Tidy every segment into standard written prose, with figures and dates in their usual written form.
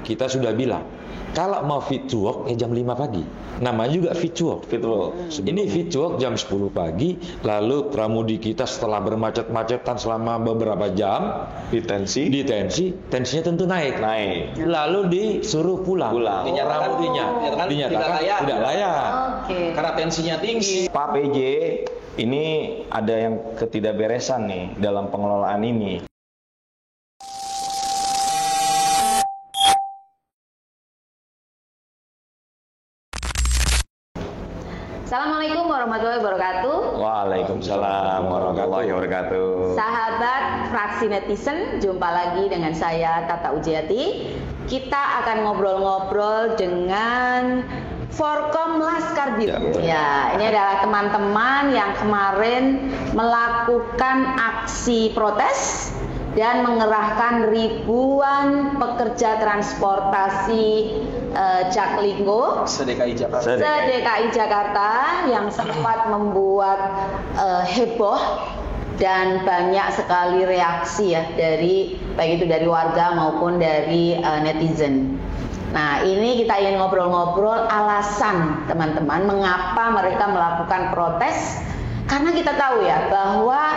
kita sudah bilang kalau mau fit to work jam 5 pagi. Namanya juga fit to work. Ini fit to work jam 10 pagi, lalu pramudi kita setelah bermacet-macetan selama beberapa jam, tensinya tentu naik. Lalu disuruh pulang. Dinyatakan tidak layak. Karena tensinya tinggi. Pak PJ, ini ada yang ketidakberesan nih dalam pengelolaan ini. Assalamualaikum warahmatullahi wabarakatuh. Waalaikumsalam warahmatullahi wabarakatuh. Sahabat fraksi netizen, jumpa lagi dengan saya Tata Ujiati. Kita akan ngobrol-ngobrol dengan Forkom Laskar Biru. Ya, ini adalah teman-teman yang kemarin melakukan aksi protes dan mengerahkan ribuan pekerja transportasi Jaklingko se-DKI Jakarta yang sempat membuat heboh dan banyak sekali reaksi ya dari baik itu dari warga maupun dari netizen. Nah, ini kita ingin ngobrol-ngobrol alasan teman-teman mengapa mereka melakukan protes, karena kita tahu ya bahwa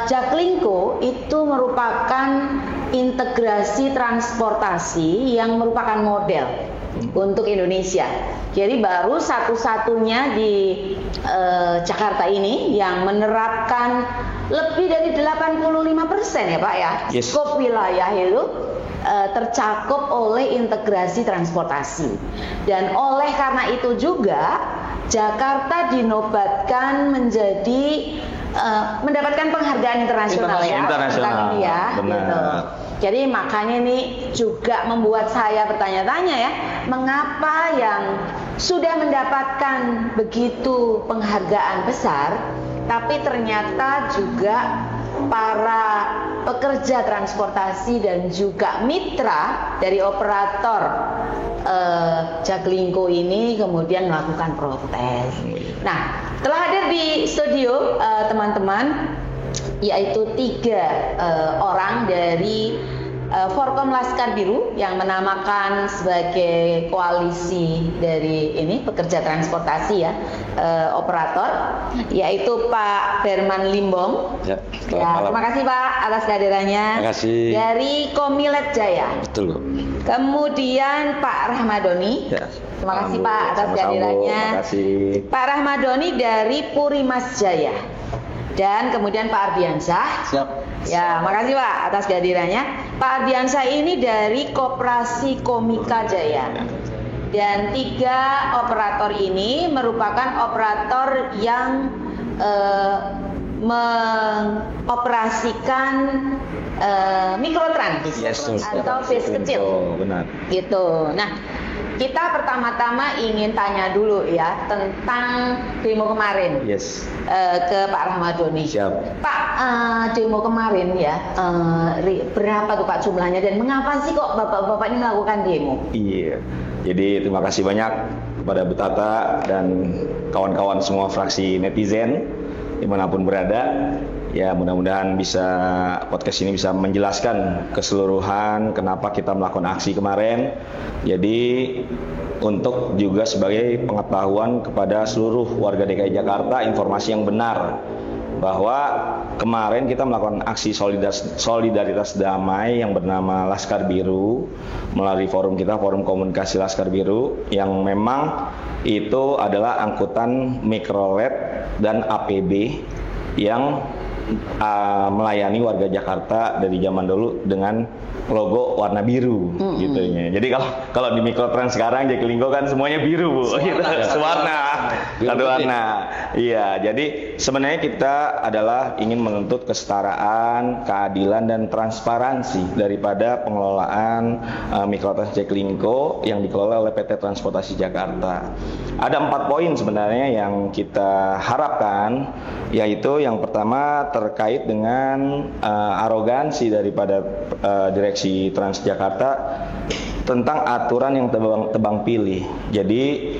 Jaklingko itu merupakan integrasi transportasi yang merupakan model untuk Indonesia. Jadi baru satu-satunya di Jakarta ini yang menerapkan lebih dari 85% ya Pak ya, skop wilayah itu tercakup oleh integrasi transportasi. Dan oleh karena itu juga Jakarta dinobatkan menjadi mendapatkan penghargaan internasional ya. Internasional. Gitu. Jadi makanya ini juga membuat saya bertanya-tanya ya, mengapa yang sudah mendapatkan begitu penghargaan besar, tapi ternyata juga para pekerja transportasi dan juga mitra dari operator Jaklingko ini kemudian melakukan protes. Nah, telah hadir di studio teman-teman, yaitu 3 orang dari Forkom Laskar Biru yang menamakan sebagai koalisi dari ini pekerja transportasi ya, operator, yaitu Pak Berman Limbong. Terima kasih Pak atas kehadirannya. Terima kasih. Dari Komilet Jaya. Betul. Kemudian Pak Rahmadoni. Terima kasih Pak atas kehadirannya. Terima kasih. Pak Rahmadoni dari Purimas Jaya. Dan kemudian Pak Ardiansyah. Siap. Ya, makasih Pak atas kehadirannya. Pak Ardiansyah ini dari Koperasi Komika Jaya. Dan 3 operator ini merupakan operator yang mengoperasikan mikrotrans atau bis kecil. Benar. Gitu. Nah, kita pertama-tama ingin tanya dulu ya tentang demo kemarin. Ke Pak Rahmadoni. Siap. Pak, demo kemarin ya, berapa tuh Pak jumlahnya dan mengapa sih kok Bapak-bapak ini melakukan demo? Iya. Jadi terima kasih banyak kepada Bu Tata dan kawan-kawan semua fraksi netizen dimanapun berada. Ya, mudah-mudahan podcast ini bisa menjelaskan keseluruhan kenapa kita melakukan aksi kemarin. Jadi untuk juga sebagai pengetahuan kepada seluruh warga DKI Jakarta informasi yang benar bahwa kemarin kita melakukan aksi solidaritas damai yang bernama Laskar Biru melalui forum kita, Forum Komunikasi Laskar Biru, yang memang itu adalah angkutan mikrolet dan APB yang melayani warga Jakarta dari zaman dulu dengan logo warna biru gitu ya. Jadi kalau di Mikrotrans sekarang Jaklingko kan semuanya biru, Bu. Sewarna. Satu warna. Iya, jadi sebenarnya kita adalah ingin menuntut kesetaraan, keadilan dan transparansi daripada pengelolaan Mikrotrans Jaklingko yang dikelola oleh PT Transportasi Jakarta. Ada 4 poin sebenarnya yang kita harapkan, yaitu yang pertama terkait dengan arogansi daripada direksi Transjakarta tentang aturan yang tebang pilih. Jadi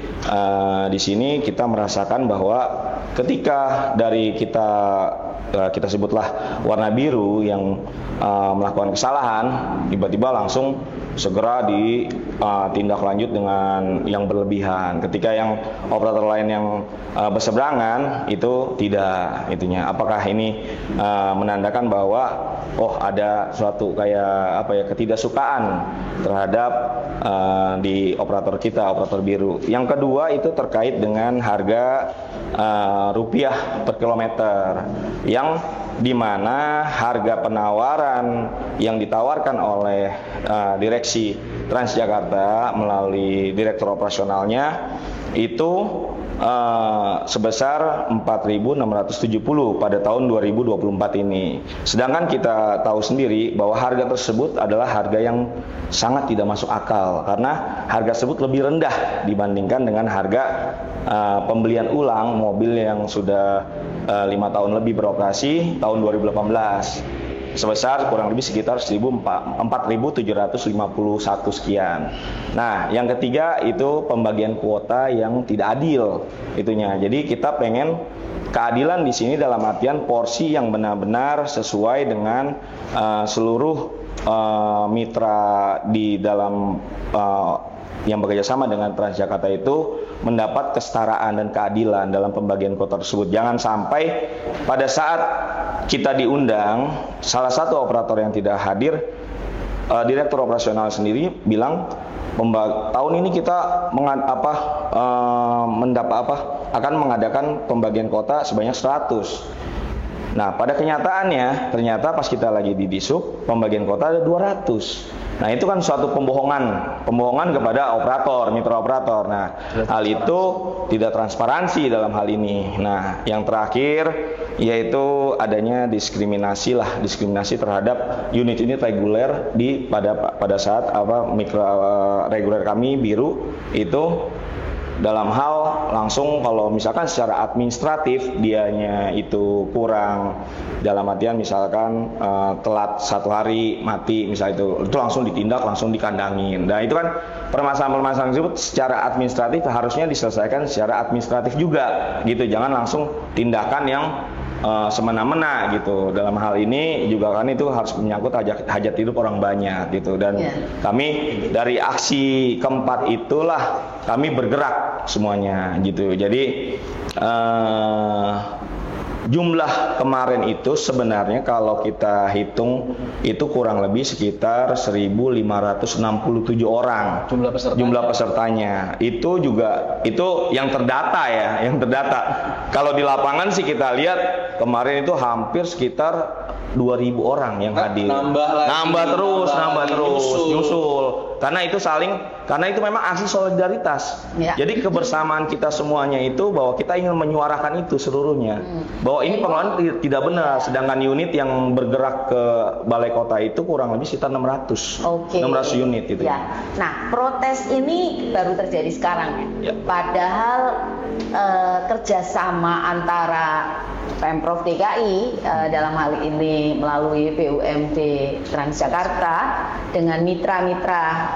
di sini kita merasakan bahwa ketika dari kita sebutlah warna biru yang melakukan kesalahan, tiba-tiba langsung segera ditindaklanjut dengan yang berlebihan. Ketika yang operator lain yang berseberangan itu tidak, itunya. Apakah ini menandakan bahwa ada suatu kayak ketidaksukaan terhadap di operator kita, operator biru. Yang kedua itu terkait dengan harga rupiah per kilometer, yang dimana harga penawaran yang ditawarkan oleh direksi Transjakarta melalui direktur operasionalnya itu sebesar 4.670 pada tahun 2024 ini. Sedangkan kita tahu sendiri bahwa harga tersebut adalah harga yang sangat tidak masuk akal, karena harga tersebut lebih rendah dibandingkan dengan harga pembelian ulang mobil yang sudah 5 tahun lebih beroperasi tahun 2018. Sebesar kurang lebih sekitar 4.751 sekian. Nah, yang ketiga itu pembagian kuota yang tidak adil itunya. Jadi kita pengen keadilan di sini dalam artian porsi yang benar-benar sesuai dengan seluruh mitra di dalam yang bekerja sama dengan Transjakarta itu mendapat kesetaraan dan keadilan dalam pembagian kuota tersebut. Jangan sampai pada saat kita diundang, salah satu operator yang tidak hadir, direktur operasional sendiri bilang tahun ini kita akan mengadakan pembagian kuota sebanyak 100. Nah, pada kenyataannya ternyata pas kita lagi di Disub pembagian kuota ada 200. Nah, itu kan suatu pembohongan kepada operator, mitra operator. Nah, hal itu tidak transparansi dalam hal ini. Nah, yang terakhir yaitu adanya diskriminasi terhadap unit-unit reguler pada saat mitra reguler kami biru itu dalam hal langsung kalau misalkan secara administratif dianya itu kurang, dalam artian misalkan telat 1 hari mati misalnya itu langsung ditindak, langsung dikandangin. Nah, itu kan permasalahan-permasalahan tersebut secara administratif harusnya diselesaikan secara administratif juga gitu, jangan langsung tindakan yang semena-mena gitu. Dalam hal ini juga kan itu harus menyangkut hajat hidup orang banyak gitu, dan kami dari aksi keempat itulah kami bergerak semuanya gitu. Jadi jumlah kemarin itu sebenarnya kalau kita hitung itu kurang lebih sekitar 1.567 orang jumlah pesertanya. Itu juga itu yang terdata ya, yang terdata. Kalau di lapangan sih kita lihat kemarin itu hampir sekitar 2.000 orang yang hadir. Nambah terus, nyusul. Karena itu memang aksi solidaritas. Jadi kebersamaan kita semuanya itu bahwa kita ingin menyuarakan itu seluruhnya. Bahwa ini pengelolaan tidak benar. Sedangkan unit yang bergerak ke balai kota itu kurang lebih sekitar 600. 600 unit itu. Ya. Nah, protes ini baru terjadi sekarang ya. Padahal kerjasama antara Pemprov DKI dalam hal ini melalui BUMD Transjakarta dengan mitra-mitra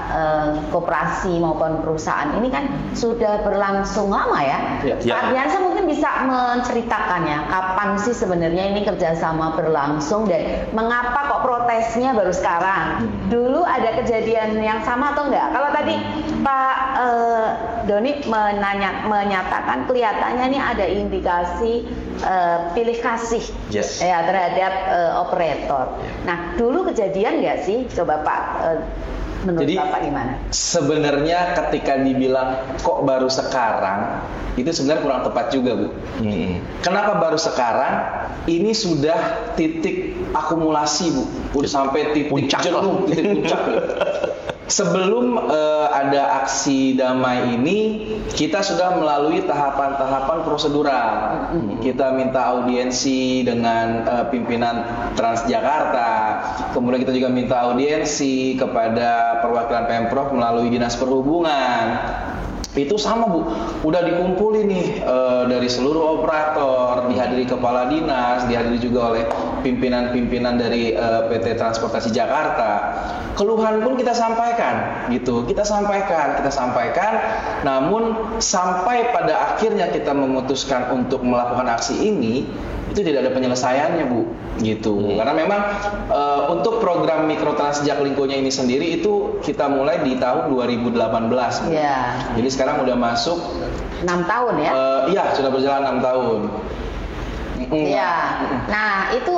koperasi maupun perusahaan ini kan sudah berlangsung lama ya. Pak Biansa mungkin bisa menceritakannya kapan sih sebenarnya ini kerjasama berlangsung dan mengapa kok protesnya baru sekarang? Dulu ada kejadian yang sama atau enggak? Kalau tadi Pak Doni menyatakan kelihatannya ini ada indikasi pilih kasih ya terhadap operator. Nah, dulu kejadian nggak sih? Coba Pak, menurut Bapak gimana? Sebenarnya ketika dibilang kok baru sekarang, itu sebenarnya kurang tepat juga, Bu. Kenapa baru sekarang? Ini sudah titik akumulasi, Bu. Udah sampai titik jenuh, titik puncak. Sebelum ada aksi damai ini, kita sudah melalui tahapan-tahapan prosedural. Kita minta audiensi dengan pimpinan Transjakarta. Kemudian kita juga minta audiensi kepada perwakilan Pemprov melalui Dinas Perhubungan. Itu sama, Bu, udah dikumpulin nih dari seluruh operator, dihadiri kepala dinas, dihadiri juga oleh pimpinan-pimpinan dari PT Transportasi Jakarta. Keluhan pun kita sampaikan, gitu. Kita sampaikan. Namun sampai pada akhirnya kita memutuskan untuk melakukan aksi ini, itu tidak ada penyelesaiannya, Bu, gitu. Karena memang untuk program Mikrotrans Jaklingko-nya ini sendiri itu kita mulai di tahun 2018. Ya. Jadi sekarang udah masuk 6 tahun ya? Iya, sudah berjalan 6 tahun. Iya. Nah, itu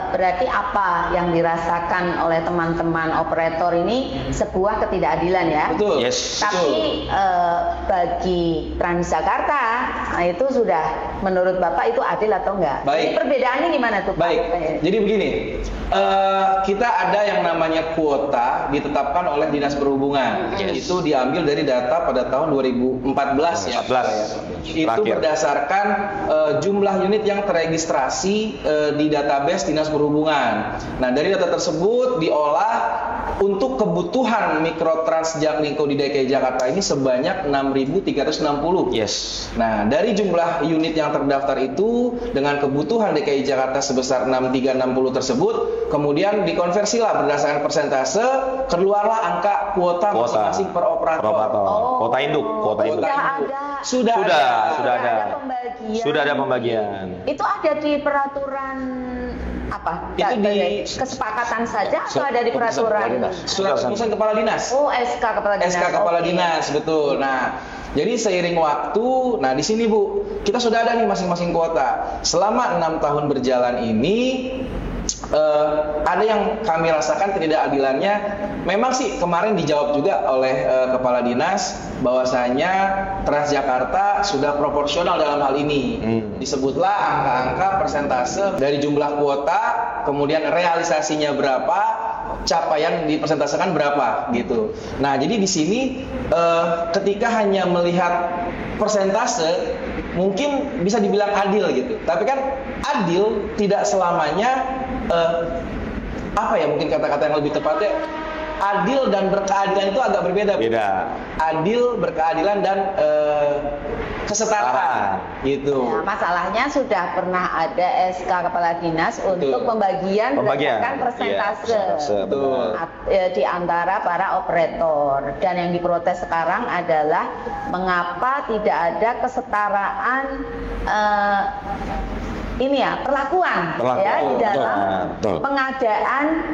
berarti apa yang dirasakan oleh teman-teman operator ini sebuah ketidakadilan ya? Betul. Yes. Tapi bagi Transjakarta, nah itu sudah menurut Bapak itu adil atau enggak? Baik. Jadi perbedaannya gimana tuh, Pak? Baik. Jadi begini, kita ada yang namanya kuota ditetapkan oleh Dinas Perhubungan. Itu diambil dari data pada tahun 2014 ya. 14. Itu Terakhir. berdasarkan jumlah unit yang teregistrasi di database Dinas Perhubungan. Nah, dari data tersebut diolah untuk kebutuhan Mikrotrans Jaklingko di DKI Jakarta ini sebanyak 6.360. Yes. Nah, dari jumlah unit yang terdaftar itu dengan kebutuhan DKI Jakarta sebesar 6.360 tersebut, kemudian dikonversilah berdasarkan persentase, keluarlah angka kuota masing-masing per operator. Kuota induk. Sudah ada. Sudah ada pembagian. Itu ada di peraturan apa? Itu di kesepakatan saja atau ada di peraturan? Surat keputusan Kepala Dinas. Oh, SK Kepala Dinas. SK Kepala Oke. Dinas, betul. Nah, jadi seiring waktu, nah di sini Bu, kita sudah ada nih masing-masing kuota. Selama 6 tahun berjalan ini, ada yang kami rasakan ketidakadilannya. Memang sih kemarin dijawab juga oleh Kepala Dinas bahwasanya Transjakarta sudah proporsional dalam hal ini. Disebutlah angka-angka persentase dari jumlah kuota, kemudian realisasinya berapa, capaian dipersentasekan berapa gitu. Nah, jadi di sini ketika hanya melihat persentase mungkin bisa dibilang adil gitu. Tapi kan adil tidak selamanya apa ya, mungkin kata-kata yang lebih tepatnya, adil dan berkeadilan itu agak berbeda. Beda. Adil, berkeadilan dan kesetaraan gitu. Ya, masalahnya sudah pernah ada SK Kepala Dinas untuk pembagian berdasarkan persentase Betul. di antara para operator. Dan yang diprotes sekarang adalah mengapa tidak ada kesetaraan perlakuan ya di dalam pengadaan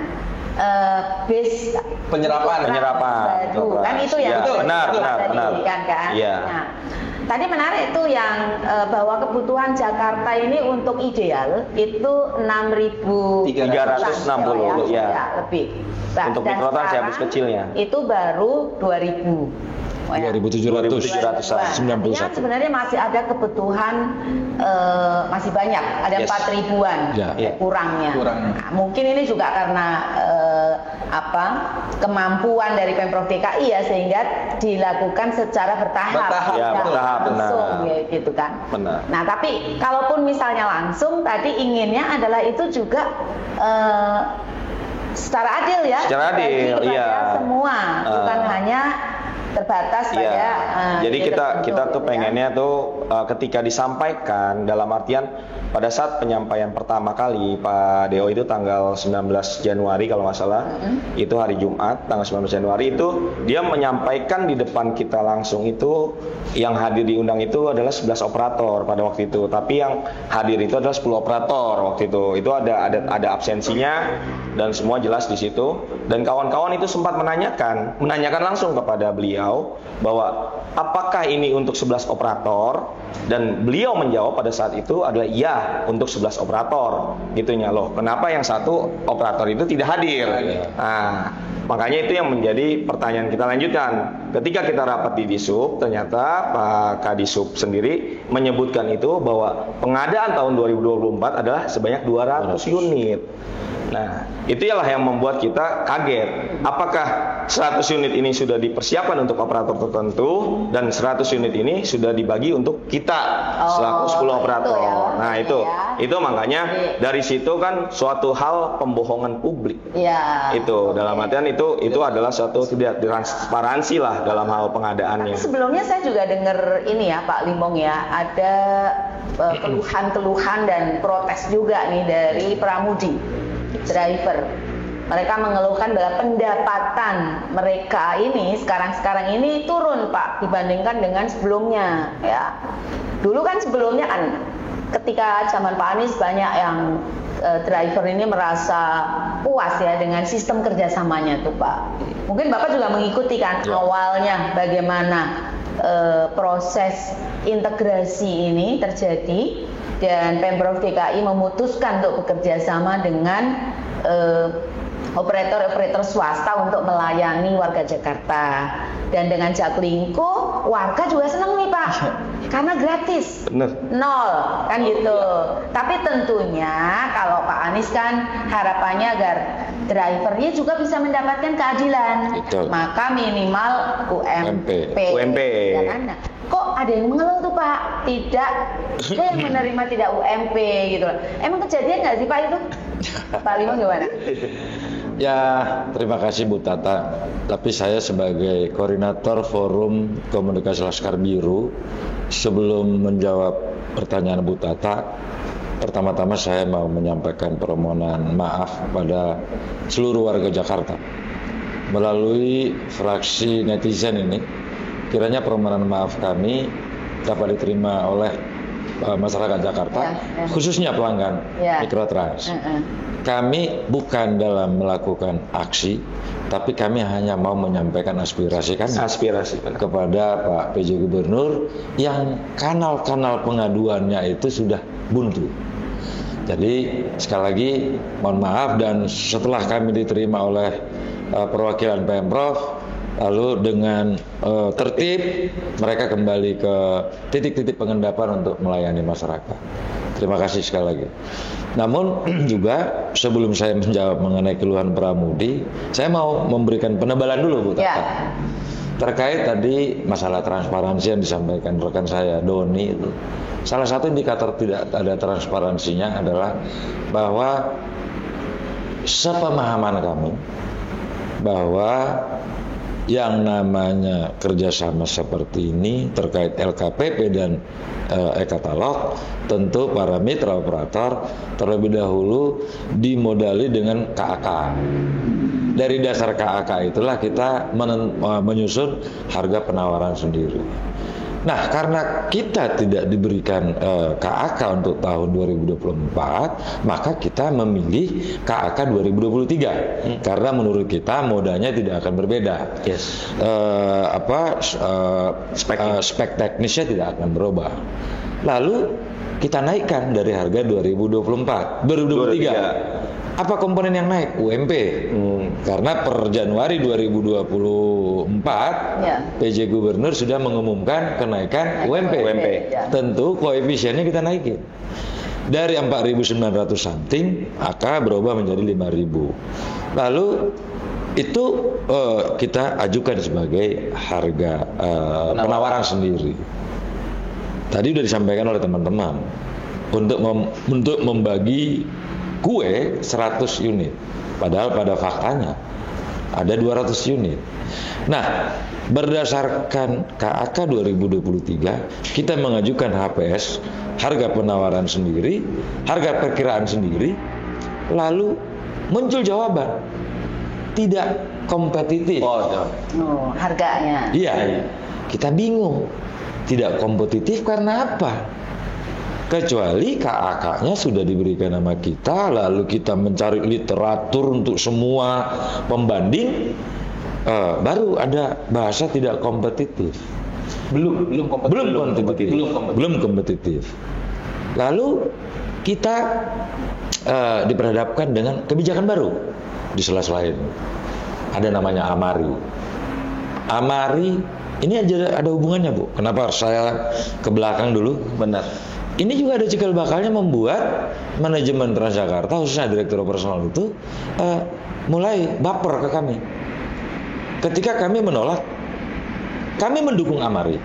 bis penyerapan baru. Kan itu ya, benar. kan? Iya. Nah, tadi menarik itu yang bahwa kebutuhan Jakarta ini untuk ideal itu 6.360 ya. lebih. Untuk Dan Mikrotrans ya, sekarang bus kecilnya. itu baru 2.000. 2.791. Sebenarnya masih ada kebutuhan masih banyak, ada 4.000-an kurangnya. Nah, mungkin ini juga karena kemampuan dari Pemprov DKI ya, sehingga dilakukan secara bertahap. Ya, bertahap, langsung, benar. ya, gitu kan. Benar. Nah, tapi kalaupun misalnya langsung, tadi inginnya adalah itu juga secara adil ya, secara adil, bagi kepada iya. semua, bukan hanya terbatas pada. Jadi kita tuh pengennya tuh ketika disampaikan, dalam artian pada saat penyampaian pertama kali Pak Deo itu tanggal 19 Januari kalau nggak salah, itu hari Jumat tanggal 19 Januari itu dia menyampaikan di depan kita langsung, itu yang hadir diundang itu adalah 11 operator pada waktu itu, tapi yang hadir itu adalah 10 operator waktu itu ada absensinya dan semua jelas di situ. Dan kawan-kawan itu sempat menanyakan langsung kepada beliau bahwa apakah ini untuk 11 operator, dan beliau menjawab pada saat itu adalah iya untuk 11 operator gitunya loh. Kenapa yang satu operator itu tidak hadir? Nah, makanya itu yang menjadi pertanyaan kita lanjutkan. Ketika kita rapat di Disub, ternyata Pak Kadisub sendiri menyebutkan itu bahwa pengadaan tahun 2024 adalah sebanyak 200 unit. Nah, itulah yang membuat kita kaget. Apakah 100 unit ini sudah dipersiapkan untuk operator tertentu dan 100 unit ini sudah dibagi untuk kita selaku 10 operator. Itu makanya dari situ kan suatu hal pembohongan publik. Ya. Itu dalam artian itu adalah suatu tidak transparansi lah dalam hal pengadaannya. Tapi sebelumnya saya juga dengar ini ya Pak Limbong ya, ada keluhan-keluhan dan protes juga nih dari pramudi driver. Mereka mengeluhkan bahwa pendapatan mereka ini sekarang ini turun Pak dibandingkan dengan sebelumnya ya. Dulu kan sebelumnya kan ketika zaman Pak Anies banyak yang driver ini merasa puas ya dengan sistem kerjasamanya tuh Pak. Mungkin Bapak juga mengikuti kan awalnya bagaimana proses integrasi ini terjadi dan Pemprov DKI memutuskan untuk bekerja sama dengan operator swasta untuk melayani warga Jakarta. Dan dengan Jaklingko warga juga senang nih Pak karena gratis. Bener. Nol kan gitu. Tapi tentunya kalau Pak Anies kan harapannya agar drivernya juga bisa mendapatkan keadilan. Betul. Maka minimal UMP. Ya kan? Nah, kok ada yang mengeluh tuh Pak tidak ada yang menerima tidak UMP gitu. Emang kejadian nggak sih Pak itu? Pak Limo gimana? Ya, terima kasih Bu Tata. Tapi saya sebagai koordinator Forum Komunikasi Laskar Biru, sebelum menjawab pertanyaan Bu Tata, pertama-tama saya mau menyampaikan permohonan maaf kepada seluruh warga Jakarta. Melalui fraksi netizen ini, kiranya permohonan maaf kami dapat diterima oleh masyarakat Jakarta, khususnya pelanggan Mikrotrans. Kami bukan dalam melakukan aksi, tapi kami hanya mau menyampaikan aspirasi kami kepada Pak PJ Gubernur yang kanal-kanal pengaduannya itu sudah buntu. Jadi sekali lagi mohon maaf, dan setelah kami diterima oleh perwakilan Pemprov, lalu dengan tertib mereka kembali ke titik-titik pengendapan untuk melayani masyarakat. Terima kasih sekali lagi. Namun juga sebelum saya menjawab mengenai keluhan pramudi, saya mau memberikan penebalan dulu Bu Tata. Terkait tadi masalah transparansi yang disampaikan rekan saya Doni itu. Salah satu indikator tidak ada transparansinya adalah bahwa sepemahaman kami bahwa yang namanya kerjasama seperti ini terkait LKPP dan e-katalog, tentu para mitra operator terlebih dahulu dimodali dengan KAK. Dari dasar KAK itulah kita menyusun harga penawaran sendiri. Nah, karena kita tidak diberikan KAK untuk tahun 2024, maka kita memilih KAK 2023 karena menurut kita modanya tidak akan berbeda. Spek teknisnya tidak akan berubah. Lalu kita naikkan dari harga 2023. Apa komponen yang naik? UMP. Karena per Januari 2024 PJ Gubernur sudah mengumumkan kenaikan UMP. Tentu koefisiennya kita naikin. Dari 4.900 something akan berubah menjadi 5.000. Lalu itu kita ajukan sebagai harga penawaran sendiri. Tadi sudah disampaikan oleh teman-teman untuk membagi kue 100 unit, padahal pada faktanya ada 200 unit. Nah, berdasarkan KAK 2023 kita mengajukan HPS, harga penawaran sendiri, harga perkiraan sendiri, lalu muncul jawaban tidak kompetitif. Harganya. Iya, kita bingung. Tidak kompetitif karena apa? Kecuali KAK-nya sudah diberikan nama kita, lalu kita mencari literatur untuk semua pembanding, baru ada bahasa tidak kompetitif. Belum kompetitif. Lalu kita diperhadapkan dengan kebijakan baru di sela-sela ini. Ada namanya Amari. Amari ini ada hubungannya Bu. Kenapa saya ke belakang dulu? Benar. Ini juga ada cikal bakalnya membuat manajemen Transjakarta, khususnya direktur operasional itu mulai baper ke kami. Ketika kami menolak, kami mendukung Amari.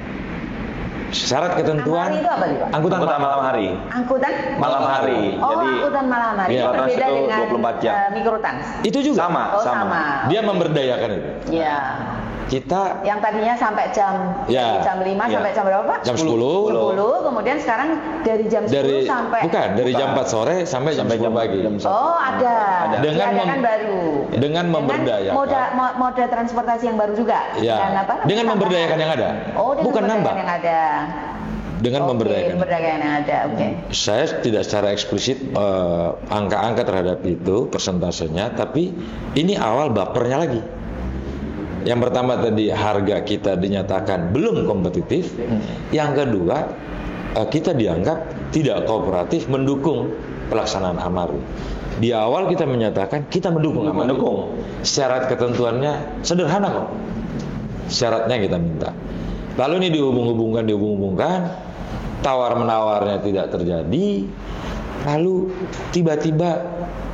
Syarat ketentuan Amari itu apa nih Pak? Angkutan malam hari. Angkutan malam hari. Jadi angkutan malam hari. Iya, berbeda dengan 24 jam. Mikrotrans. Itu juga sama. Sama. Dia memberdayakan itu. Iya. kita yang tadinya sampai jam Ya. jam 5 Ya. sampai jam berapa Pak? jam 10, 10, kemudian sekarang dari jam 10 sampai dari jam 4 sore sampai jam 10 pagi. Oh, ada. Dengan Diadakan baru. dengan memberdayakan. Moda transportasi yang baru juga. Ya. Dan apa? Dengan memberdayakan yang ada. Oh, dengan Bukan nambah. yang ada. Dengan memberdayakan. Memberdayakan yang ada. Oke. Saya tidak secara eksplisit angka-angka terhadap itu persentasenya, tapi ini awal bapernya lagi. Yang pertama tadi harga kita dinyatakan belum kompetitif. Yang kedua kita dianggap tidak kooperatif mendukung pelaksanaan Amaru. Di awal kita menyatakan kita mendukung Amaru. Syarat ketentuannya sederhana kok. Syaratnya kita minta. Lalu ini dihubung-hubungkan, tawar-menawarnya tidak terjadi. Lalu tiba-tiba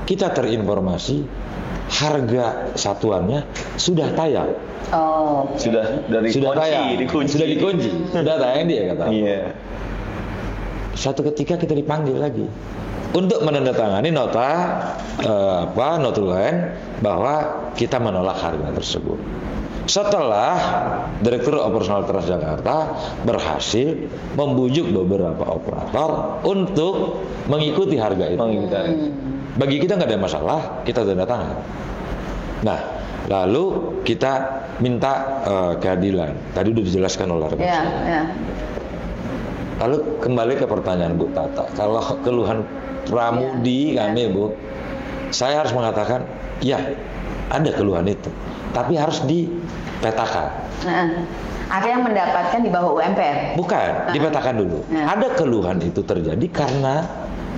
kita terinformasi harga satuannya sudah tayang. Oh. Sudah Dikunci. Sudah tayang dia kata. Iya. Suatu ketika kita dipanggil lagi untuk menandatangani nota notulen bahwa kita menolak harga tersebut. Setelah Direktur Operasional Transjakarta berhasil membujuk beberapa operator untuk mengikuti harga itu. Bagi kita nggak ada masalah, kita tanda tangan. Nah, lalu kita minta keadilan. Tadi sudah dijelaskan oleh rekan saya. Lalu kembali ke pertanyaan Bu Tata. Kalau keluhan pramudi kami Bu, saya harus mengatakan, ya ada keluhan itu, tapi harus dipetakan. Ada yang mendapatkan di bawah UMPR? Bukan, dipetakan dulu. Ada keluhan itu terjadi karena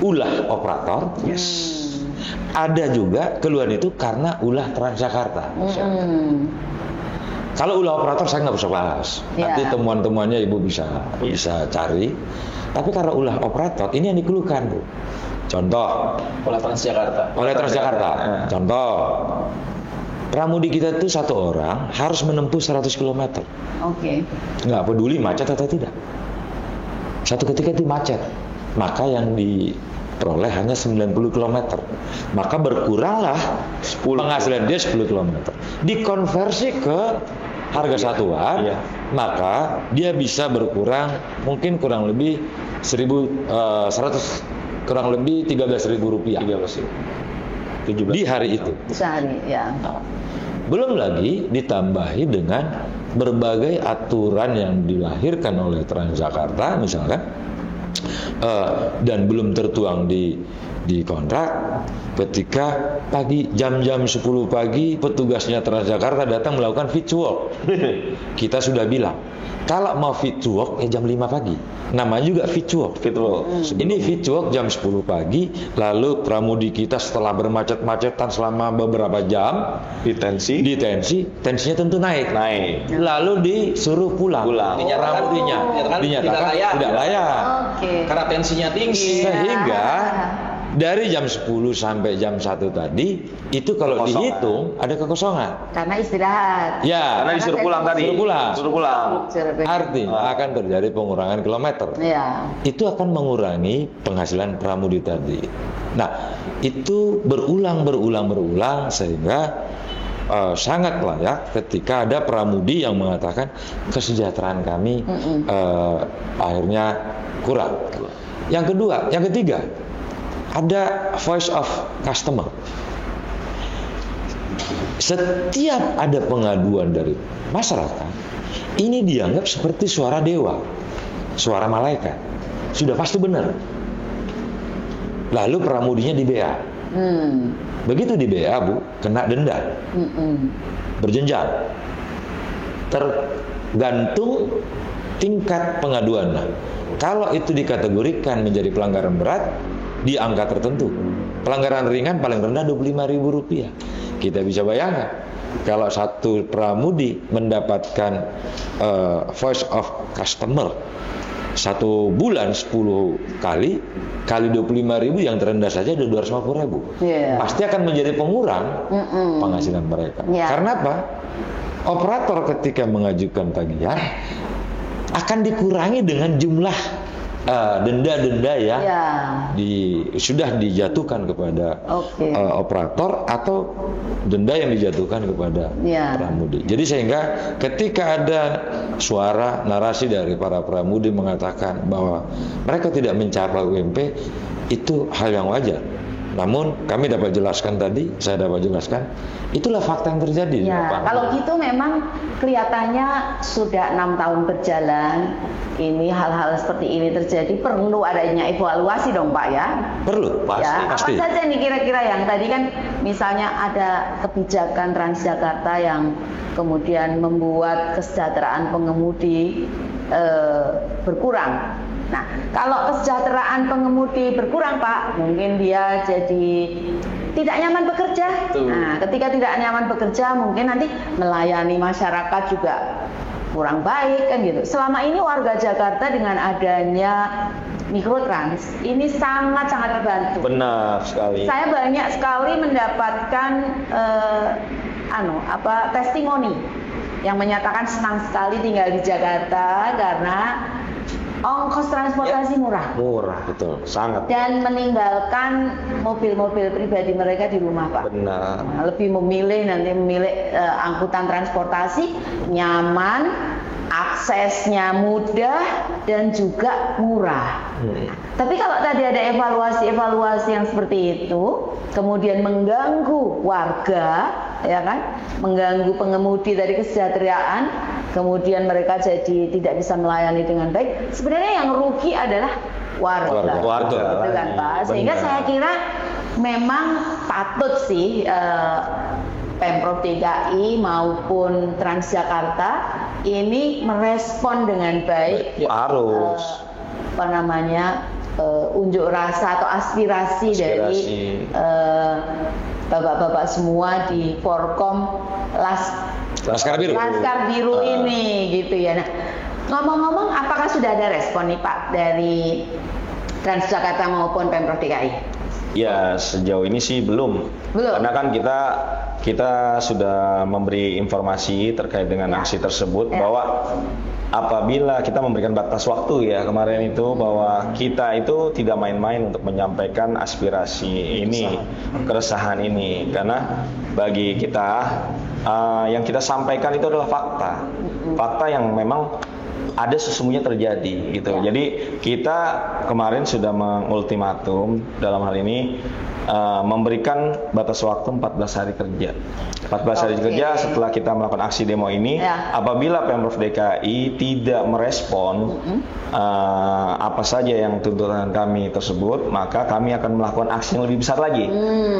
ulah operator. Ada juga keluhan itu karena ulah Transjakarta. Kalau ulah operator saya nggak bisa bahas. Nanti temuan-temuannya Ibu bisa cari. Tapi karena ulah operator ini yang dikeluhkan Bu. Contoh. Oleh Transjakarta. Contoh. Pramudi kita itu satu orang harus menempuh 100 km. Oke. Nggak peduli macet atau tidak. Satu ketika itu macet, maka yang diperoleh hanya 90 km. Maka berkuranglah penghasilan dia 10 km. Dikonversi ke harga satuan, maka dia bisa berkurang mungkin kurang lebih 13.000 rupiah. Di hari itu. Sehari, ya. Belum lagi ditambahi dengan berbagai aturan yang dilahirkan oleh Transjakarta misalkan, dan belum tertuang di kontrak. Ketika pagi jam-jam 10 pagi petugasnya Transjakarta datang melakukan fit to work. Kita sudah bilang kalau mau fit to work jam 5 pagi. Namanya juga fit to work. Ini fit to work jam 10 pagi. Lalu pramudi kita setelah bermacet-macetan selama beberapa jam tensinya tentu naik. Lalu disuruh pulang. Pramudinya dinyatakan tidak layak. Karena tensinya tinggi. Sehingga dari jam 10 sampai jam 1 tadi itu kalau dihitung ada kekosongan. Karena istirahat. Ya. Karena disuruh pulang tadi. Disuruh pulang. Artinya akan terjadi pengurangan kilometer. Itu akan mengurangi penghasilan pramudi tadi. Nah, itu berulang sehingga sangat layak ketika ada pramudi yang mengatakan kesejahteraan kami akhirnya kurang. Yang ketiga, ada voice of customer. Setiap ada pengaduan dari masyarakat, ini dianggap seperti suara dewa, suara malaikat. Sudah pasti benar. Lalu pramudinya di BA. Begitu di BA Bu, kena denda. Berjenjang. Tergantung tingkat pengaduan. Nah, kalau itu dikategorikan menjadi pelanggaran berat di angka tertentu, pelanggaran ringan paling rendah Rp25.000. Kita bisa bayangkan kalau satu pramudi mendapatkan voice of customer satu bulan 10 kali 25.000 yang terendah saja ada 250.000. Pasti akan menjadi pengurang penghasilan mereka. Karena apa? Operator ketika mengajukan tagihan akan dikurangi dengan jumlah denda-denda yang sudah dijatuhkan kepada operator atau denda yang dijatuhkan kepada pramudi. Jadi sehingga ketika ada suara narasi dari para pramudi mengatakan bahwa mereka tidak mencapai UMP, itu hal yang wajar. Namun kami dapat jelaskan tadi, saya dapat jelaskan, itulah fakta yang terjadi. Kalau gitu memang kelihatannya sudah 6 tahun berjalan, ini hal-hal seperti ini terjadi, perlu adanya evaluasi dong Pak ya? Perlu, pasti. Apa saja nih kira-kira yang tadi kan misalnya ada kebijakan Transjakarta yang kemudian membuat kesejahteraan pengemudi berkurang. Nah, kalau kesejahteraan pengemudi berkurang Pak, mungkin dia jadi tidak nyaman bekerja. Nah, ketika tidak nyaman bekerja, mungkin nanti melayani masyarakat juga kurang baik kan gitu. Selama ini warga Jakarta dengan adanya Mikrotrans ini sangat-sangat terbantu. Benar sekali. Saya banyak sekali mendapatkan testimoni yang menyatakan senang sekali tinggal di Jakarta karena ongkos transportasi murah, betul, sangat. Dan meninggalkan mobil-mobil pribadi mereka di rumah, Pak. Benar. Lebih memilih angkutan transportasi nyaman, aksesnya mudah dan juga murah. Tapi kalau tadi ada evaluasi yang seperti itu, kemudian mengganggu warga, ya kan, mengganggu pengemudi dari kesejahteraan, kemudian mereka jadi tidak bisa melayani dengan baik. Sebenarnya yang rugi adalah warga. Gitu kan, Pak. Sehingga saya kira memang patut sih Pemprov DKI maupun Transjakarta ini merespon dengan baik. Harus. Unjuk rasa atau aspirasi. Dari bapak-bapak semua di Forkom Laskar Biru ini gitu ya. Nah, ngomong-ngomong, apakah sudah ada respon nih Pak dari Transjakarta maupun Pemprov DKI? Ya, sejauh ini sih belum. Karena kan kita sudah memberi informasi terkait dengan aksi tersebut bahwa apabila kita memberikan batas waktu ya kemarin itu bahwa kita itu tidak main-main untuk menyampaikan aspirasi ini, keresahan ini, karena bagi kita yang kita sampaikan itu adalah fakta yang memang ada sesungguhnya terjadi gitu. Jadi kita kemarin sudah mengultimatum dalam hal ini memberikan batas waktu 14 hari kerja. 14 hari kerja setelah kita melakukan aksi demo ini, apabila Pemprov DKI tidak merespon apa saja yang tuntutan kami tersebut, maka kami akan melakukan aksi yang lebih besar lagi.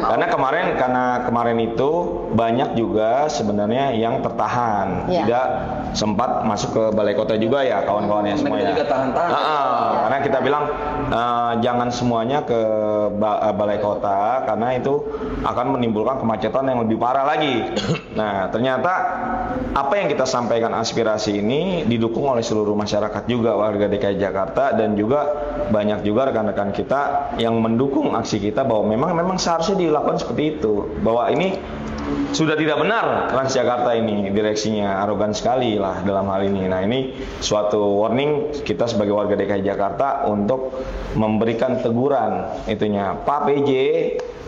Karena kemarin itu banyak juga sebenarnya yang tertahan, tidak sempat masuk ke balai kota juga ya kawan-kawannya semua ya. Karena kita bilang jangan semuanya ke balai kota karena itu akan menimbulkan kemacetan yang lebih parah lagi. Nah, ternyata apa yang kita sampaikan aspirasi ini didukung oleh seluruh masyarakat juga, warga DKI Jakarta, dan juga banyak juga rekan-rekan kita yang mendukung aksi kita bahwa memang seharusnya dilakukan seperti itu. Bahwa ini sudah tidak benar Transjakarta ini, direksinya arogan sekali lah dalam hal ini. Nah, ini suatu warning kita sebagai warga DKI Jakarta untuk memberikan teguran itunya. Pak PJ,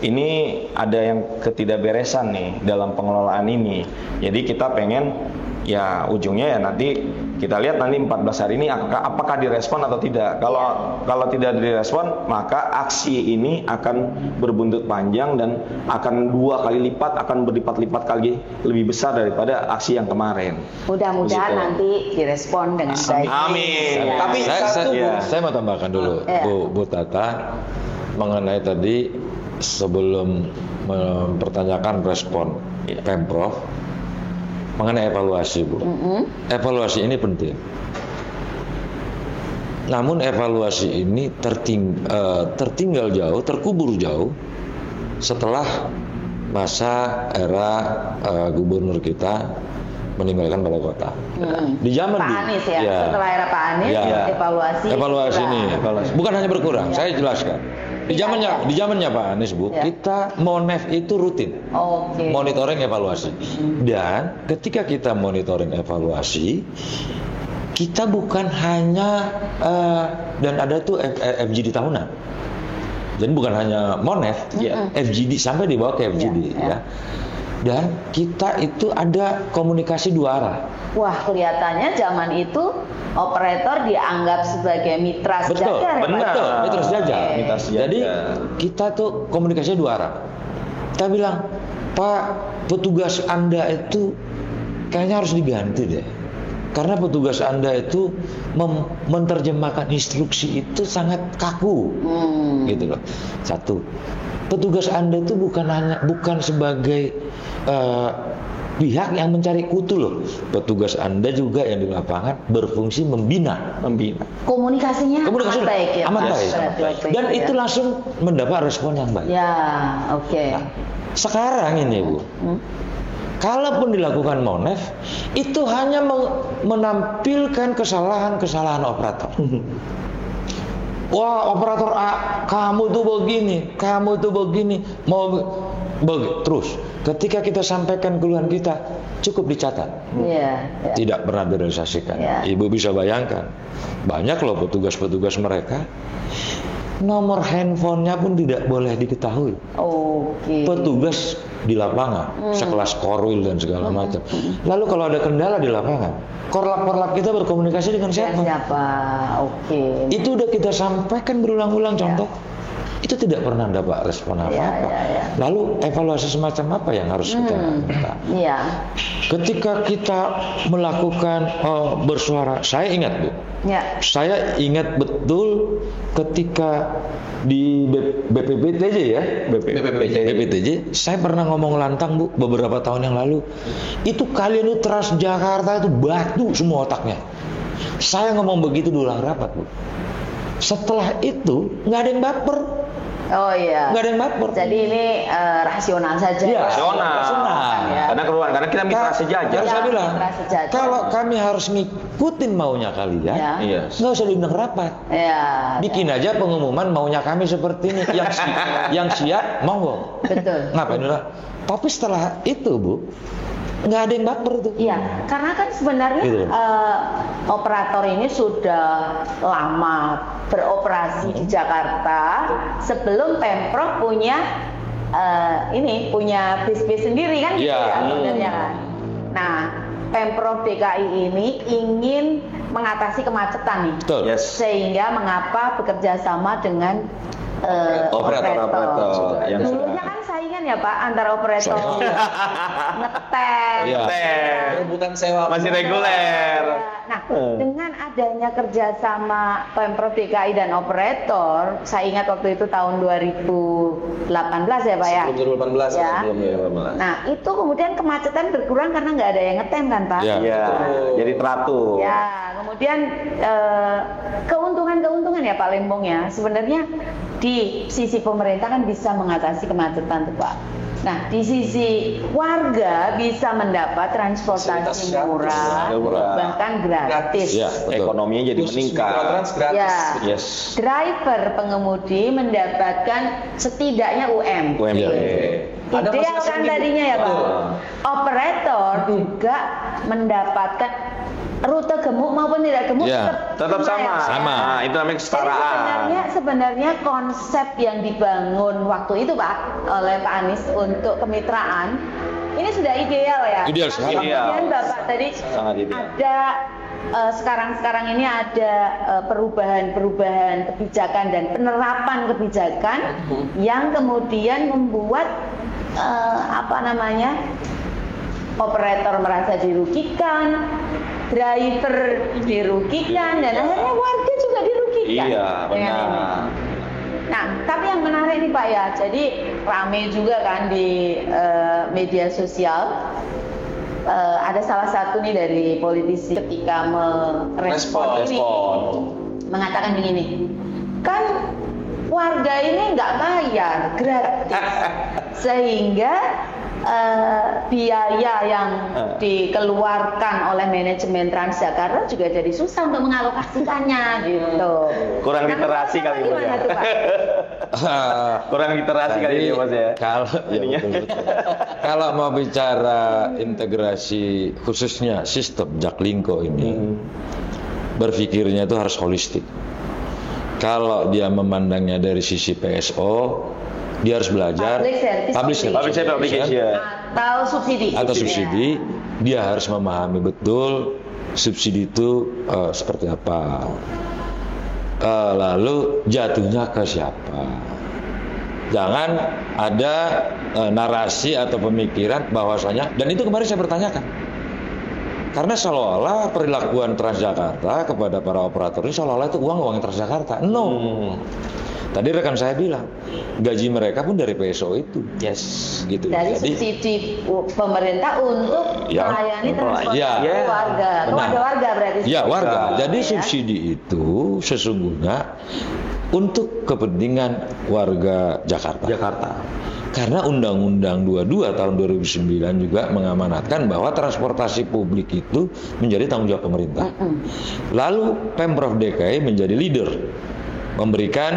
ini ada yang ketidakberesan nih dalam pengelolaan ini. Jadi kita pengen ya ujungnya ya nanti kita lihat nanti 14 hari ini apakah direspon atau tidak. Kalau tidak direspon, maka aksi ini akan berbuntut panjang dan akan 2 kali lipat, akan berlipat-lipat kali lebih besar daripada aksi yang kemarin. Mudah-mudahan nanti direspon dengan baik. Amin. Ya. Tapi saya mau tambahkan dulu, Bu Tata, mengenai tadi sebelum mempertanyakan respon Pemprov mengenai evaluasi, Bu. Evaluasi ini penting. Namun evaluasi ini tertinggal jauh, terkubur jauh setelah masa era gubernur kita meninggalkan balai kota. Di zaman Pak Anies setelah era Pak Anies evaluasi ini bukan hanya berkurang. Saya jelaskan. Di zamannya Pak Anies, Bu, kita Monef itu rutin monitoring evaluasi. Dan ketika kita monitoring evaluasi, kita bukan hanya dan ada tuh FGD tahunan. Jadi bukan hanya Monef, FGD sampai dibawa ke FGD ya. Dan kita itu ada komunikasi 2 arah. Wah, kelihatannya zaman itu operator dianggap sebagai mitra sejajar. Betul, mitra sejajar. Jadi kita tuh komunikasinya 2 arah. Kita bilang, Pak, petugas Anda itu kayaknya harus diganti deh. Karena petugas Anda itu menerjemahkan instruksi itu sangat kaku, gitu loh. 1, petugas Anda itu bukan sebagai pihak yang mencari kutu loh. Petugas Anda juga yang di lapangan berfungsi membina. Komunikasinya amat baik ya. Amat baik. Dan itu langsung mendapat respon yang baik. Ya, oke. Nah, sekarang ini Bu, kalaupun dilakukan Monef, itu hanya menampilkan kesalahan-kesalahan operator. Wah, operator A, kamu tuh begini, terus. Ketika kita sampaikan keluhan kita, cukup dicatat. Tidak pernah direalisasikan. Ibu bisa bayangkan, banyak loh petugas-petugas mereka, nomor handphonenya pun tidak boleh diketahui. Petugas di lapangan, sekelas Korwil dan segala macam. Lalu kalau ada kendala di lapangan, korlap kita berkomunikasi dengan siapa? Itu udah kita sampaikan berulang-ulang contoh. Itu tidak pernah dapat respon apa-apa. Lalu evaluasi semacam apa yang harus kita minta? Ketika kita melakukan bersuara, saya ingat Bu, saya ingat betul ketika di BPPTJ ya, BPPTJ, saya pernah ngomong lantang Bu beberapa tahun yang lalu. Itu kalian itu Transjakarta itu batu semua otaknya. Saya ngomong begitu di ulang rapat Bu. Setelah itu nggak ada yang baper. Nggak ada yang baper. Jadi ini rasional saja. Rasional. Karena kita mitra sejajar. Saya bilang, kalau kami harus ngikutin maunya kalian, nggak usah diundang rapat. Bikin aja pengumuman maunya kami seperti ini. Yang siap monggo. Betul. Ngapain lah? Tapi setelah itu Bu, nggak ada yang baper tuh. Karena kan sebenarnya operator ini sudah lama beroperasi di Jakarta sebelum Pemprov punya bis-bis sendiri kan gitu ya sebenarnya kan. Nah, Pemprov DKI ini ingin mengatasi kemacetan nih. Sehingga mengapa bekerja sama dengan operator. Dulunya kan saingan ya Pak antara operator ngetem, rebutan sewa masih reguler. Nah, dengan adanya kerjasama Pemprov DKI dan operator, saya ingat waktu itu tahun 2018 ya Pak ya. 2018. Nah, itu kemudian kemacetan berkurang karena nggak ada yang ngetem kan Pak. Jadi teratur. Kemudian keuntungan ya Pak Lembong ya. Sebenarnya di sisi pemerintah kan bisa mengatasi kemacetan tuh Pak. Nah, di sisi warga bisa mendapat transportasi murah, bahkan gratis. Ekonominya jadi meningkat. Driver pengemudi mendapatkan setidaknya UMP. Ideal kan tadinya ya Pak. Operator juga mendapatkan rute gemuk maupun tidak gemuk tetap sama. Itu namanya kesetaraan. Sebenarnya konsep yang dibangun waktu itu Pak oleh Pak Anies untuk kemitraan ini sudah ideal ya. Ideal sekali. Kemudian Bapak tadi ada sekarang ini ada perubahan kebijakan dan penerapan kebijakan yang kemudian membuat operator merasa dirugikan, driver dirugikan, dan akhirnya warga juga dirugikan. Benar. Nah, tapi yang menarik nih Pak ya, jadi rame juga kan di media sosial. Ada salah satu nih dari politisi ketika merespon ini mengatakan begini, kan warga ini nggak bayar, gratis, sehingga biaya yang dikeluarkan oleh manajemen Transjakarta juga jadi susah untuk mengalokasikannya gitu. Kurang literasi kali ini ya. Kurang literasi kali ini Mas ya. Kalau mau bicara integrasi khususnya sistem Jaklingko ini, berpikirnya itu harus holistik. Kalau dia memandangnya dari sisi PSO, dia harus belajar public service obligation atau subsidi. Dia harus memahami betul subsidi itu seperti apa. Lalu jatuhnya ke siapa. Jangan ada narasi atau pemikiran bahwasanya, dan itu kemarin saya bertanyakan. Karena seolah-olah perilakuan Transjakarta kepada para operator ini seolah-olah itu uang Transjakarta. No. Tadi rekan saya bilang, gaji mereka pun dari PSO itu. Yes. Gitu. Dari Jadi, subsidi pemerintah untuk melayani transportasi warga. Kepada warga berarti. Ya, warga. Jadi ya. subsidi itu sesungguhnya untuk kepentingan warga Jakarta. Karena Undang-Undang 22 tahun 2009 juga mengamanatkan bahwa transportasi publik itu menjadi tanggung jawab pemerintah. Lalu Pemprov DKI menjadi leader, memberikan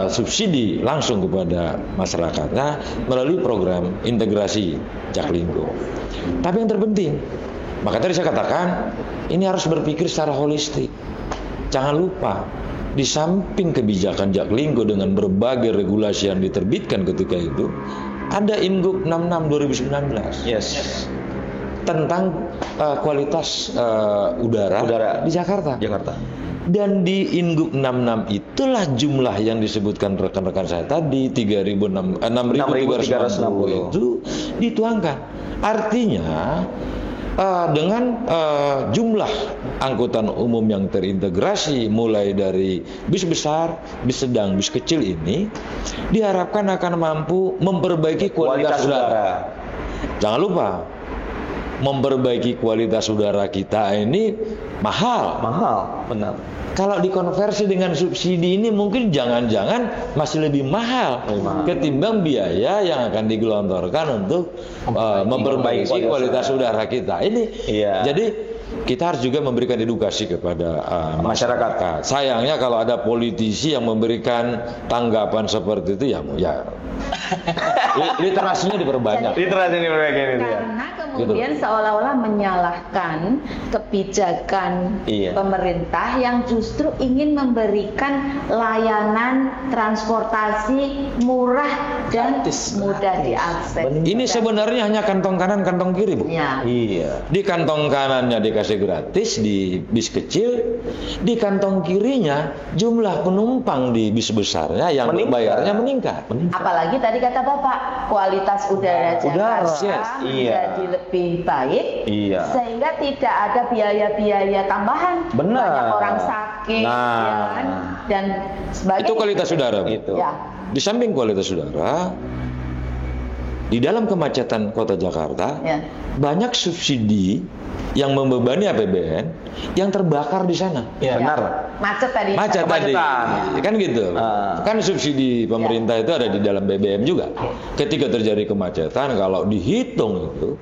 subsidi langsung kepada masyarakatnya melalui program integrasi Jaklingko. Tapi yang terpenting, maka tadi saya katakan, ini harus berpikir secara holistik. Jangan lupa, di samping kebijakan Jaklingko dengan berbagai regulasi yang diterbitkan ketika itu, ada Ingup 66 2019. Yes. Tentang kualitas udara di Jakarta. Dan di Ingup 66 itulah jumlah yang disebutkan rekan-rekan saya tadi 6.360 itu dituangkan. Artinya dengan jumlah angkutan umum yang terintegrasi mulai dari bis besar, bis sedang, bis kecil ini diharapkan akan mampu memperbaiki kualitas udara. Jangan lupa, memperbaiki kualitas udara kita ini mahal, benar. Kalau dikonversi dengan subsidi ini mungkin jangan-jangan masih lebih mahal ketimbang biaya yang akan digelontorkan untuk memperbaiki kualitas udara kita ini. Jadi kita harus juga memberikan edukasi kepada masyarakat. Sayangnya kalau ada politisi yang memberikan tanggapan seperti itu, ya literasinya diperbanyak. Karena kemudian seolah-olah menyalahkan kebijakan pemerintah yang justru ingin memberikan layanan transportasi murah dan mudah diakses. Ini sebenarnya hanya kantong kanan, kantong kiri, Bu. Iya. Di kantong kanannya dikasih gratis di bis kecil, di kantong kirinya jumlah penumpang di bis besarnya yang bayarnya meningkat. Apalagi tadi kata Bapak, kualitas udara Jakarta menjadi lebih baik, sehingga tidak ada biaya-biaya tambahan. Banyak orang sakit, ya kan? Dan sebagainya. Itu kualitas udara. Di samping kualitas udara, di dalam kemacetan kota Jakarta, banyak subsidi yang membebani APBN yang terbakar di sana. Benar. Macet tadi. Kan gitu. Kan subsidi pemerintah itu ada di dalam BBM juga. Ketika terjadi kemacetan, kalau dihitung itu,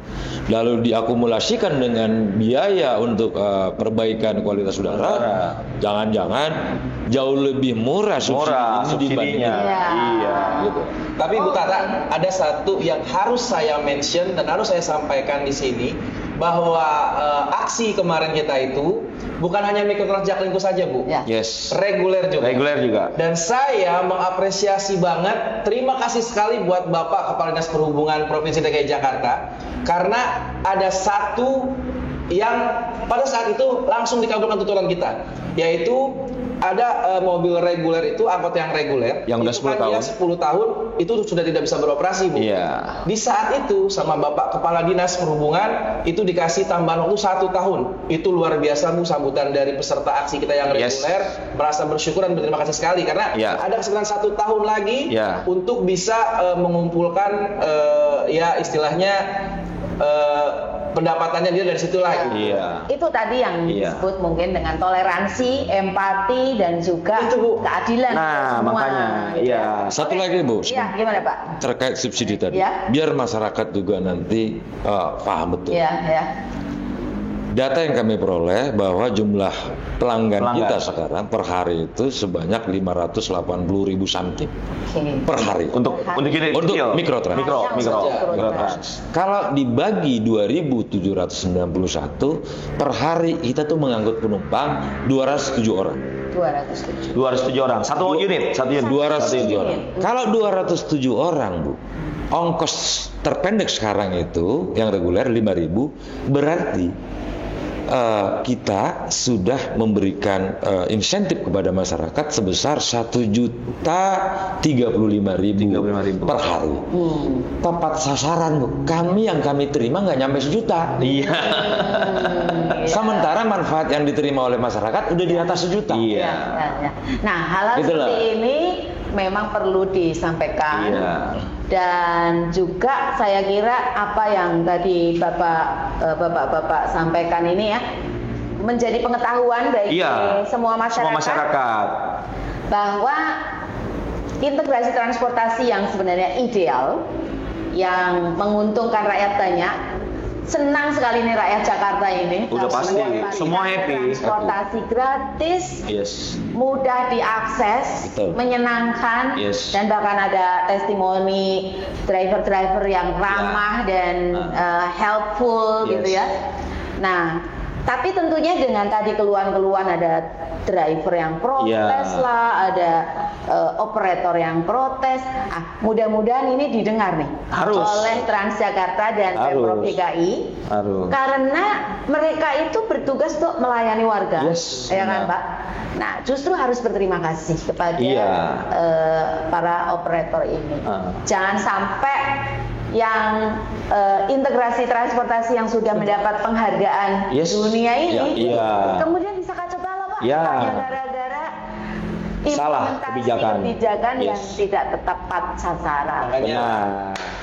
lalu diakumulasikan dengan biaya untuk perbaikan kualitas udara, jangan-jangan jauh lebih murah subsidinya. Gitu. Tapi Bu Tata, ada satu yang harus saya mention dan harus saya sampaikan di sini, bahwa aksi kemarin kita itu bukan hanya Mikrotrans Jaklingko saja, Bu. Reguler juga. Dan saya mengapresiasi banget, terima kasih sekali buat Bapak Kepala Dinas Perhubungan Provinsi DKI Jakarta, karena ada satu yang pada saat itu langsung dikabulkan tuntutan kita, yaitu ada mobil reguler itu, angkot yang reguler yang udah 10 tahun. 10 tahun itu sudah tidak bisa beroperasi, Bu. Di saat itu sama Bapak Kepala Dinas Perhubungan itu dikasih tambahan waktu 1 tahun. Itu luar biasa, Bu, sambutan dari peserta aksi kita yang reguler. Merasa bersyukur dan berterima kasih sekali karena ada kesempatan 1 tahun lagi untuk bisa mengumpulkan istilahnya pendapatannya dia dari situlah. Itu tadi yang disebut mungkin dengan toleransi, empati, dan juga keadilan. Makanya. Satu lagi, Bu. Gimana, Pak? Terkait subsidi tadi. Biar masyarakat juga nanti paham betul. Data yang kami peroleh bahwa jumlah pelanggan kita sekarang per hari itu sebanyak 580.000 something per hari. Untuk ini Untuk kecil. mikrotrans. Mikrotrans. Kalau dibagi 2.791 per hari kita tuh mengangkut penumpang 207 orang. 207. 207 orang. Satu unit. 207 orang. Kalau 207 orang, Bu, ongkos terpendek sekarang itu yang reguler 5.000 berarti kita sudah memberikan insentif kepada masyarakat sebesar 1.035.000 per hari. Tepat sasaran, Bu. Yang kami terima nggak nyampe 1 juta. Iya. Sementara manfaat yang diterima oleh masyarakat udah di atas 1 juta. Iya. Ya. Nah, hal seperti ini memang perlu disampaikan. Iya. Dan juga saya kira apa yang tadi Bapak sampaikan ini ya menjadi pengetahuan bagi semua masyarakat bahwa integrasi transportasi yang sebenarnya ideal yang menguntungkan rakyat banyak. Senang sekali nih rakyat Jakarta ini. Udah pasti, semua happy. Transportasi gratis, mudah diakses, menyenangkan, dan bahkan ada testimoni driver-driver yang ramah dan helpful gitu ya. Nah, tapi tentunya dengan tadi keluhan-keluhan ada driver yang protes lah, ada operator yang protes. Mudah-mudahan ini didengar nih oleh Transjakarta dan Pemprov DKI. Karena mereka itu bertugas untuk melayani warga, ya kan Pak? Nah, justru harus berterima kasih kepada para operator ini. Jangan sampai yang integrasi transportasi yang sudah mendapat penghargaan dunia ini kemudian bisa kacau balau Pak, hanya gara-gara salah kebijakan yang tidak tepat sasaran. Makanya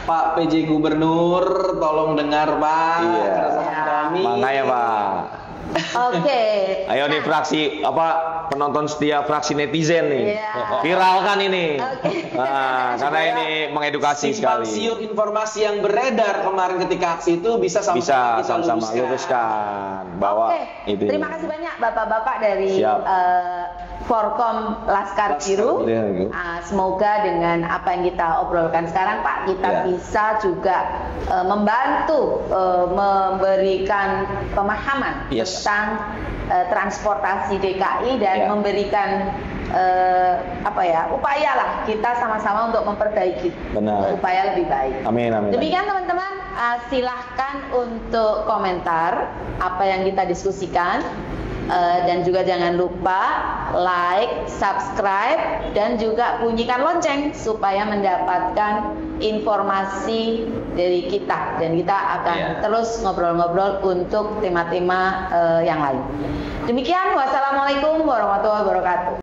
Pak PJ Gubernur tolong dengar Pak keresahan kami. Makanya Pak. Oke. Ayo nih fraksi penonton setia fraksi netizen nih. Viralkan ini. Karena ini mengedukasi sekali. Siur informasi yang beredar kemarin ketika aksi itu bisa sama-sama luruskan bahwa itu. Terima kasih banyak Bapak-bapak dari Forkom Laskar Biru. Semoga dengan apa yang kita obrolkan sekarang Pak, kita bisa juga membantu memberikan pemahaman tentang transportasi DKI dan memberikan upaya lah kita sama-sama untuk memperbaiki upaya lebih baik. Amin. Demikian teman-teman, silahkan untuk komentar apa yang kita diskusikan. Dan juga jangan lupa like, subscribe, dan juga bunyikan lonceng supaya mendapatkan informasi dari kita, dan kita akan terus ngobrol-ngobrol untuk tema-tema yang lain. Demikian, wassalamualaikum warahmatullahi wabarakatuh.